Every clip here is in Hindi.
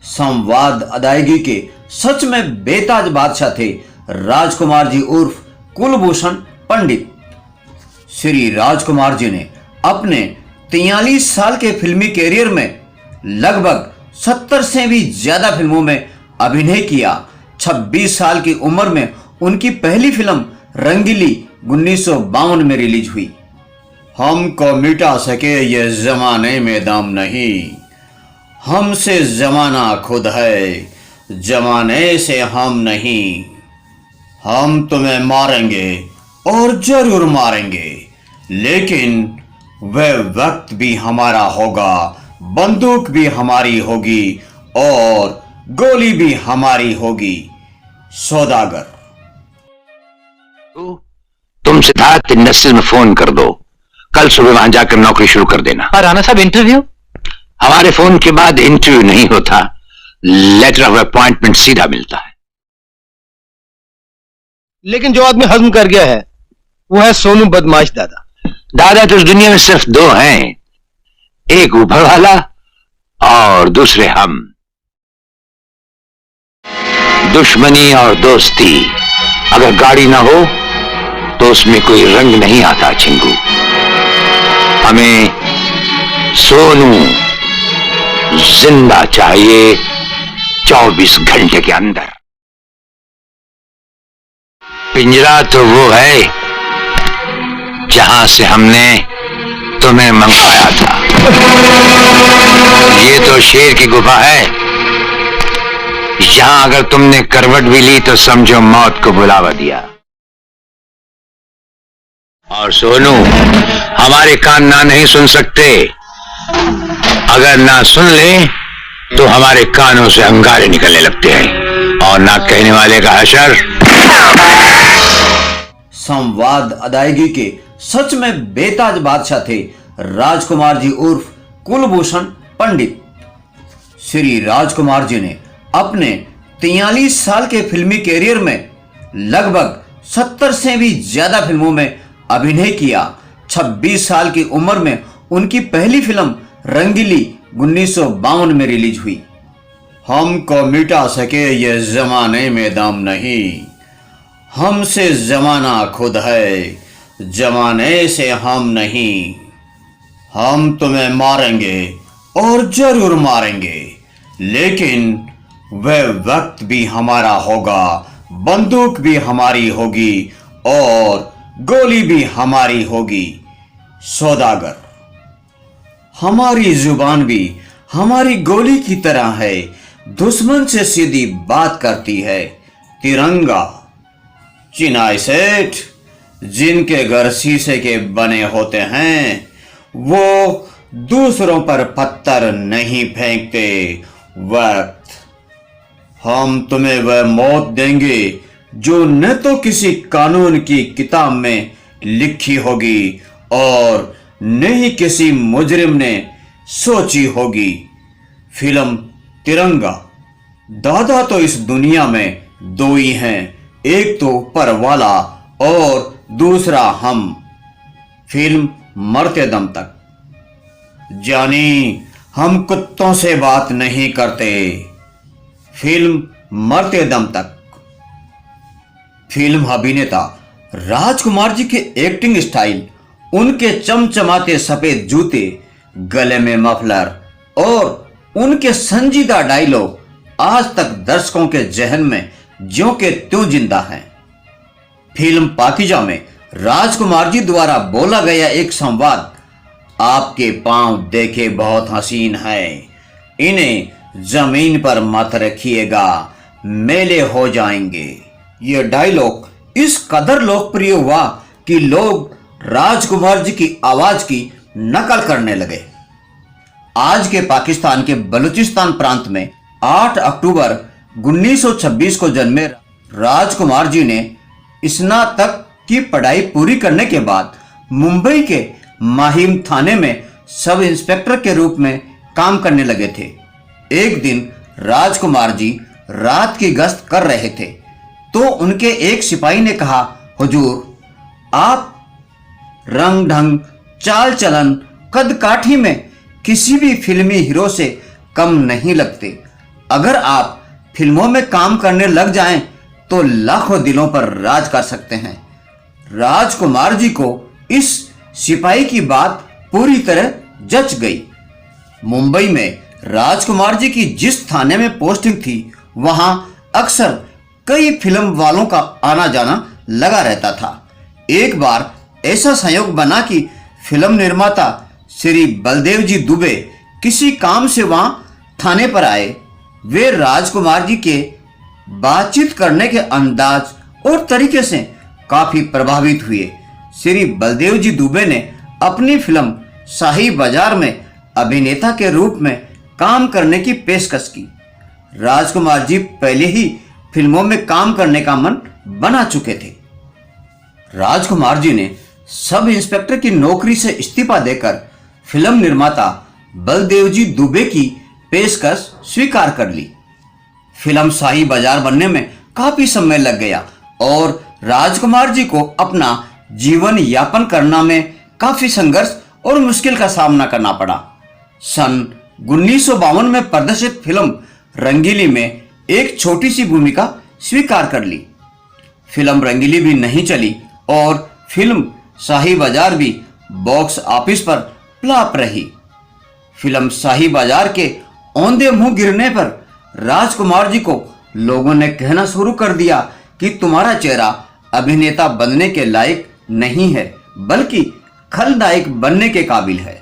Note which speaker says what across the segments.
Speaker 1: संवाद अदायगी के सच में बेताज बादशाह थे राजकुमार जी उर्फ कुलभूषण पंडित। श्री राजकुमार जी ने अपने 43 साल के फिल्मी कैरियर में लगभग 70 से भी ज्यादा फिल्मों में अभिनय किया। 26 साल की उम्र में उनकी पहली फिल्म रंगीली 1952 में रिलीज हुई। हमको मिटा सके ये जमाने में दम नहीं, हमसे जमाना खुद है, जमाने से हम नहीं। हम तुम्हें मारेंगे और जरूर मारेंगे, लेकिन वह वक्त भी हमारा होगा, बंदूक भी हमारी होगी और गोली भी हमारी होगी। सौदागर।
Speaker 2: तुम सिद्धार्थ इंडस्ट्रीज में फोन कर दो, कल सुबह वहां जाकर नौकरी शुरू कर देना।
Speaker 3: और राणा साहब इंटरव्यू?
Speaker 2: हमारे फोन के बाद इंटरव्यू नहीं होता, लेटर ऑफ अपॉइंटमेंट सीधा मिलता है।
Speaker 3: लेकिन जो आदमी हजम कर गया है वो है सोनू बदमाश दादा।
Speaker 2: दादा तो इस दुनिया में सिर्फ दो हैं, एक ऊपर वाला और दूसरे हम। दुश्मनी और दोस्ती अगर गाड़ी ना हो तो उसमें कोई रंग नहीं आता चिंगू। हमें सोनू जिंदा चाहिए 24 घंटे के अंदर। पिंजरा तो वो है जहां से हमने तुम्हें मंगवाया था। ये तो शेर की गुफा है, यहां अगर तुमने करवट भी ली तो समझो मौत को बुलावा दिया। और सोनू, हमारे कान ना नहीं सुन सकते, अगर ना सुन ले तो हमारे कानों से अंगारे निकलने लगते हैं और ना कहने वाले का हशर।
Speaker 1: संवाद अदायगी के सच में बेताज बादशाह थे राजकुमार जी उर्फ कुलभूषण पंडित। श्री राजकुमार जी ने अपने 43 साल के फिल्मी कैरियर में लगभग 70 से भी ज्यादा फिल्मों में अभिनय किया। 26 साल की उम्र में उनकी पहली फिल्म रंगीली 1952 में रिलीज हुई। हमको मिटा सके ये जमाने में दम नहीं, हमसे जमाना खुद है, जमाने से हम नहीं। हम तुम्हें मारेंगे और जरूर मारेंगे, लेकिन वह वक्त भी हमारा होगा, बंदूक भी हमारी होगी और गोली भी हमारी होगी। सौदागर। हमारी जुबान भी हमारी गोली की तरह है, दुश्मन से सीधी बात करती है। तिरंगा। चिनाई सेठ, जिनके घर शीशे के बने होते हैं वो दूसरों पर पत्थर नहीं फेंकते। वक्त। हम तुम्हें वह मौत देंगे जो न तो किसी कानून की किताब में लिखी होगी और न ही किसी मुजरिम ने सोची होगी। फिल्म तिरंगा। दादा तो इस दुनिया में दो ही हैं, एक तो ऊपर वाला और दूसरा हम। फिल्म मरते दम तक। जानी, हम कुत्तों से बात नहीं करते। फिल्म मरते दम तक। फिल्म अभिनेता राजकुमार जी के एक्टिंग स्टाइल, उनके चमचमाते सफेद जूते, गले में मफलर और उनके संजीदा डायलॉग आज तक दर्शकों के जहन में ज्यों के त्यों जिंदा हैं। फिल्म पाकीजा में राजकुमार जी द्वारा बोला गया एक संवाद, आपके पांव देखे बहुत हसीन है, इन्हें जमीन पर मत रखिएगा, मेले हो जाएंगे। यह डायलॉग इस कदर लोकप्रिय हुआ कि लोग राजकुमार जी की आवाज की नकल करने लगे। आज के पाकिस्तान के बलूचिस्तान प्रांत में 8 अक्टूबर 1926 को जन्मे राजकुमार जी ने स्नातक की पढ़ाई पूरी करने के बाद मुंबई के माहिम थाने में सब इंस्पेक्टर के रूप में काम करने लगे थे। एक दिन राजकुमार जी रात की गश्त कर रहे थे तो उनके एक सिपाही ने कहा, हुजूर, आप रंग ढंग, चाल चलन, कद काठी में किसी भी फिल्मी हीरो से कम नहीं लगते। अगर आप फिल्मों में काम करने लग जाएं तो लाखों दिलों पर राज कर सकते हैं। राजकुमार जी को इस सिपाही की बात पूरी तरह जच गई। मुंबई में राजकुमार जी की जिस थाने में पोस्टिंग थी वहां अक्सर कई फिल्म वालों का आना जाना लगा रहता था। एक बार ऐसा संयोग बना कि फिल्म निर्माता श्री बलदेव जी दुबे किसी काम से वहां थाने पर आए। वे राजकुमार जी के बातचीत करने के अंदाज और तरीके से काफी प्रभावित हुए। श्री बलदेव जी दुबे ने अपनी फिल्म शाही बाजार में अभिनेता के रूप में काम करने की पेशकश की। राजकुमार जी पहले ही फिल्मों में काम करने का मन बना चुके थे। राजकुमार जी ने सब इंस्पेक्टर की नौकरी से इस्तीफा देकर फिल्म निर्माता बलदेव जी दुबे की पेशकश स्वीकार कर ली। फिल्म शाही बाजार बनने में काफी समय लग गया और राजकुमार जी को अपना जीवन यापन करना में काफी संघर्ष और मुश्किल का सामना करना पड़ा। सन 1952 में प्रदर्शित फिल्म रंगीली में एक छोटी सी भूमिका स्वीकार कर ली। फिल्म रंगीली भी नहीं चली और फिल्म शाही बाजार भी बॉक्स ऑफिस पर फ्लॉप रही। फिल्म शाही बाजार के औंधे मुंह गिरने पर राजकुमार जी को लोगों ने कहना शुरू कर दिया कि तुम्हारा चेहरा अभिनेता बनने के लायक नहीं है, बल्कि खलनायक बनने के काबिल है।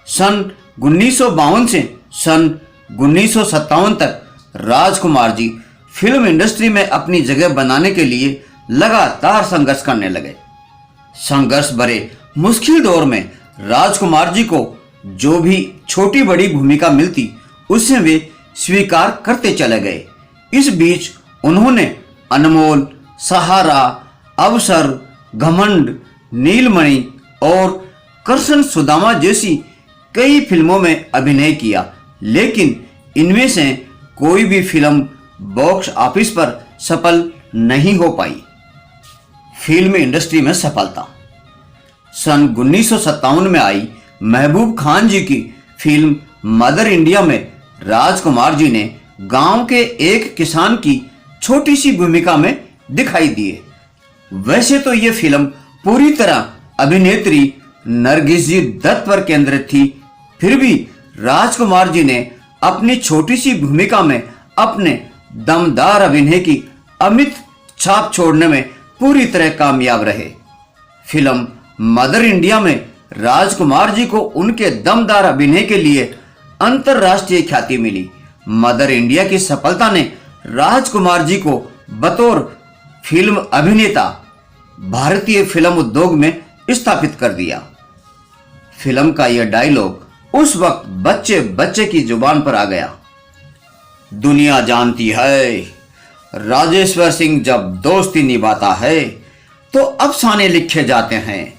Speaker 1: सन 1952 से सन 1957 तक राजकुमार जी फिल्म इंडस्ट्री में अपनी जगह बनाने के लिए लगातार संघर्ष करने लगे। संघर्ष भरे मुश्किल दौर में राजकुमार जी को जो भी छोटी बड़ी भूमिका मिलती उसे वे स्वीकार करते चले गए। इस बीच उन्होंने अनमोल, सहारा, अवसर, घमंड, नीलमणि और कृष्ण सुदामा जैसी कई फिल्मों में अभिनय किया, लेकिन इनमें से कोई भी फिल्म बॉक्स ऑफिस पर सफल नहीं हो पाई। फिल्म इंडस्ट्री में सफलता। सन 1957 में आई महबूब खान जी की फिल्म मदर इंडिया में राजकुमार जी ने गांव के एक किसान की छोटी सी भूमिका में दिखाई दिए। वैसे तो यह फिल्म पूरी तरह अभिनेत्री नरगिस जी दत्त पर केंद्रित थी, फिर भी राजकुमार जी ने अपनी छोटी सी भूमिका में अपने दमदार अभिनय की अमिट छाप छोड़ने में पूरी तरह कामयाब रहे। फिल्म मदर इंडिया में राजकुमार जी को उनके दमदार अभिनय के लिए अंतर्राष्ट्रीय ख्याति मिली। मदर इंडिया की सफलता ने राजकुमार जी को बतौर फिल्म अभिनेता भारतीय फिल्म उद्योग में स्थापित कर दिया। फिल्म का यह डायलॉग उस वक्त बच्चे बच्चे की जुबान पर आ गया। दुनिया जानती है राजेश्वर सिंह जब दोस्ती निभाता है तो अफसाने लिखे जाते हैं,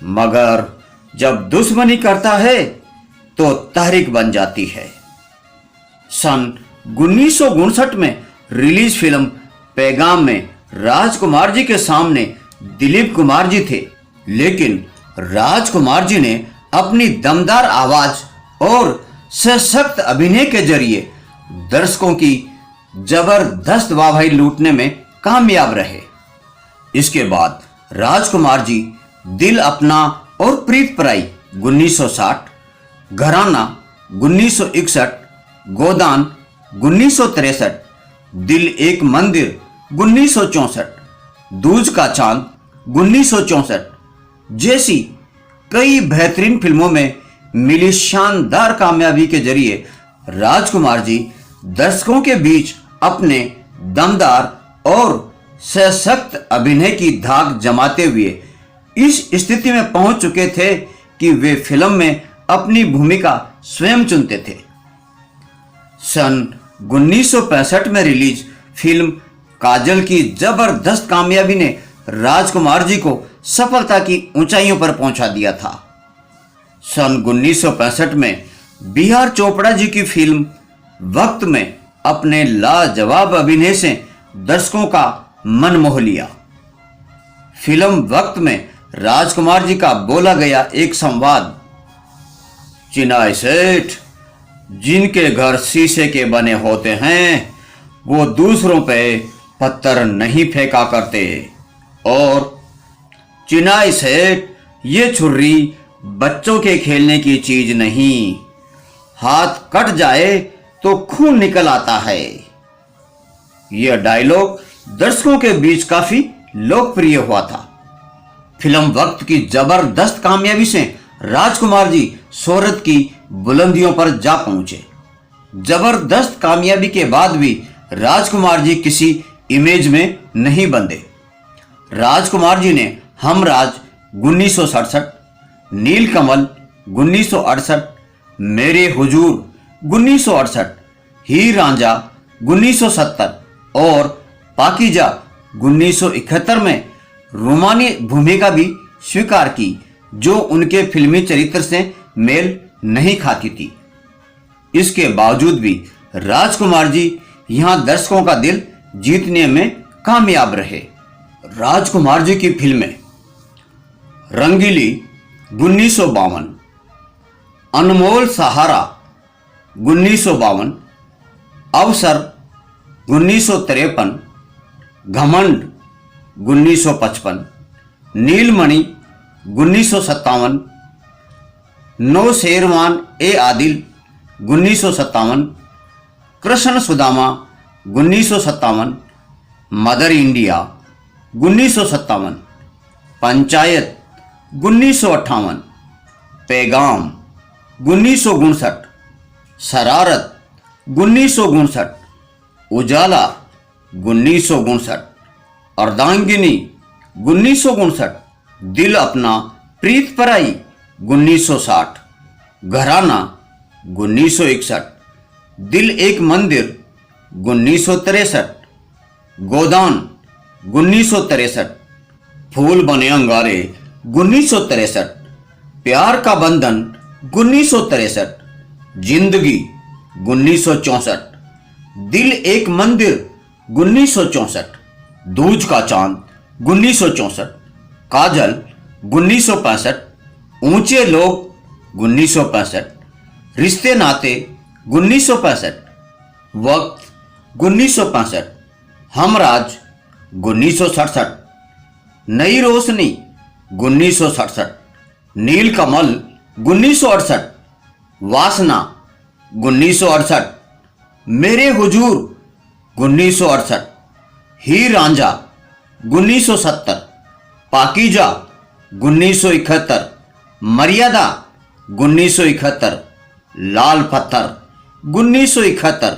Speaker 1: मगर जब दुश्मनी करता है तो तहरीक बन जाती है। सन 1959 में रिलीज फिल्म पैगाम में राजकुमार जी के सामने दिलीप कुमार जी थे, लेकिन राजकुमार जी ने अपनी दमदार आवाज और सशक्त अभिनय के जरिए दर्शकों की जबरदस्त वाहवाही लूटने में कामयाब रहे। इसके बाद राजकुमार जी दिल अपना और प्रीत पराई 1960, घराना 1961, गोदान 1963, दिल एक मंदिर 1964, दूज का चांद 1964 जैसी कई बेहतरीन फिल्मों में मिली शानदार कामयाबी के जरिए राजकुमार जी दर्शकों के बीच अपने दमदार और सशक्त अभिनय की धाक जमाते हुए इस स्थिति में पहुंच चुके थे कि वे फिल्म में अपनी भूमिका स्वयं चुनते थे। सन 1965 में रिलीज फिल्म काजल की जबरदस्त कामयाबी ने राजकुमार जी को सफलता की ऊंचाइयों पर पहुंचा दिया था। सन 1965 में बी आर चोपड़ा जी की फिल्म वक्त में अपने लाजवाब अभिनय से दर्शकों का मन मोह लिया। फिल्म वक्त में राजकुमार जी का बोला गया एक संवाद, चिनाई सेठ जिनके घर शीशे के बने होते हैं वो दूसरों पे पत्थर नहीं फेंका करते। और चिनाई सेठ, ये छुर्री बच्चों के खेलने की चीज नहीं, हाथ कट जाए तो खून निकल आता है। यह डायलॉग दर्शकों के बीच काफी लोकप्रिय हुआ था। फिल्म वक्त की जबरदस्त कामयाबी से राजकुमार जी शोहरत की बुलंदियों पर जा पहुंचे। जबरदस्त कामयाबी के बाद भी राजकुमार जी किसी इमेज में नहीं बंधे। राजकुमार जी ने हमराज 1967, नीलकमल 1968, मेरे हुजूर 1968, हीर रांझा 1970 और पाकीजा 1971 में रोमानी भूमिका भी स्वीकार की, जो उनके फिल्मी चरित्र से मेल नहीं खाती थी। इसके बावजूद भी राजकुमार जी यहां दर्शकों का दिल जीतने में कामयाब रहे। राजकुमार जी की फिल्में रंगीली 1952, अनमोल सहारा 1952, अवसर 1953, घमंड 1955, नीलमणि 1957, नो शेरवान ए आदिल 1957, कृष्ण सुदामा 1957, मदर इंडिया 1957, पंचायत 1958, पैगाम 1959, शरारत 1959, उजाला 1959, अर्धांगिनी 1959, दिल अपना प्रीत पराई 1960, घराना 1961, दिल एक मंदिर 1963, गोदान 1963, फूल बने अंगारे 1963, प्यार का बंधन 1963, जिंदगी 1964, दिल एक मंदिर 1964, दूज का चांद 1964, काजल 1965, ऊंचे लोग 1965, रिश्ते नाते 1965, वक्त 1965, हमराज 1967, नई रोशनी 1967, नीलकमल 1968, वासना 1968, मेरे हुजूर 1968, हीर रांझा 1970, पाकीजा 1971, मर्यादा 1971, लाल पत्थर 1971,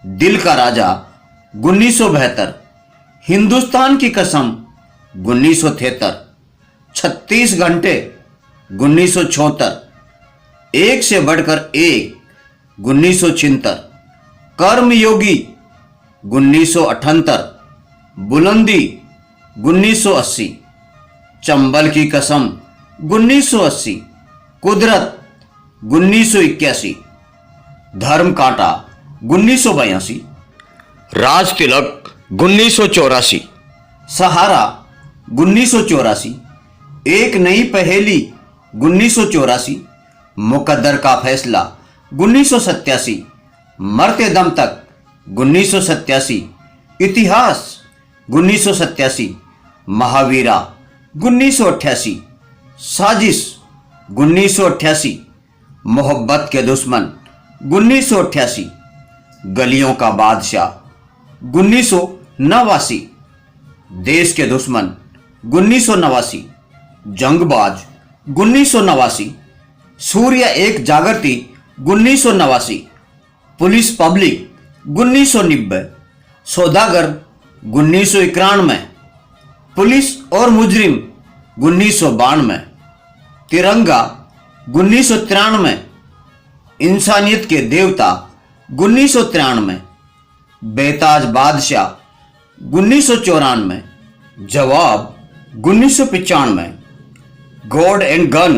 Speaker 1: दिल का राजा 1972, हिंदुस्तान की कसम 1973, 36 घंटे 1974, एक से बढ़कर एक 1976, कर्मयोगी 1978, बुलंदी 1980, चंबल की कसम 1980, कुदरत 1981, धर्म कांटा 1982, राज तिलक 1984, सहारा 1984, एक नई पहेली 1984, मुकद्दर का फैसला 1987, मरते दम तक 1987, इतिहास 1987, महावीरा 1988, साजिश 1988, मोहब्बत के दुश्मन 1988, गलियों का बादशाह 1989, देश के दुश्मन 1989, जंगबाज 1989, सूर्य एक जागृति 1989, पुलिस पब्लिक 1990, सौदागर 1991, पुलिस और मुजरिम 1992, तिरंगा 1993, इंसानियत के देवता 1993, बेताज बादशाह 1994, जवाब 1995, गॉड एंड गन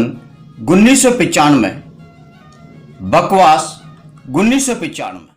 Speaker 1: 1995, बकवास 1995।